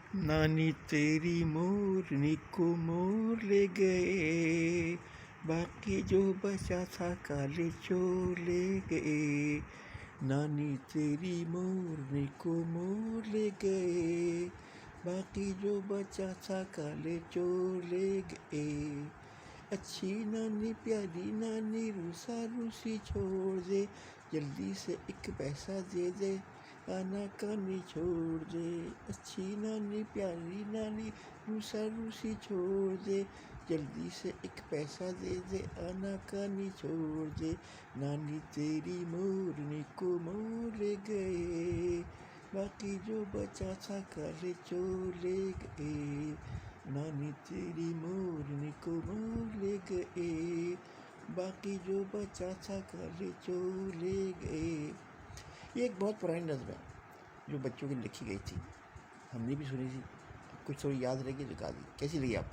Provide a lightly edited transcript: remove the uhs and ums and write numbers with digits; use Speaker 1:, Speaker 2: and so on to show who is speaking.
Speaker 1: नानी तेरी मोरनी को मोर ले गए, बाकी जो बचा था काले चोर ले गए। नानी तेरी मोरनी को मोर ले गए, बाकी जो बचा था काले चोर ले गए। अच्छी नानी प्यारी नानी रूसा रूसी छोड़ दे, जल्दी से एक पैसा दे दे, आना कानी छोड़ दे। अच्छी नानी प्यारी नानी रूसा रूसी छोड़ दे, जल्दी से एक पैसा दे दे, आना कानी छोड़ दे। नानी तेरी मोरनी को मोर ले गए, बाकी जो बचा था काले चोर ले गए। नानी तेरी मोरनी को मोर ले गए, बाकी जो बचा था काले चोर ले गए। ये एक बहुत पुरानी नज़्म है जो बच्चों के लिए लिखी गई थी, हमने भी सुनी थी। कुछ थोड़ी याद रहेगी तो गा दी। कैसी लगी आपको?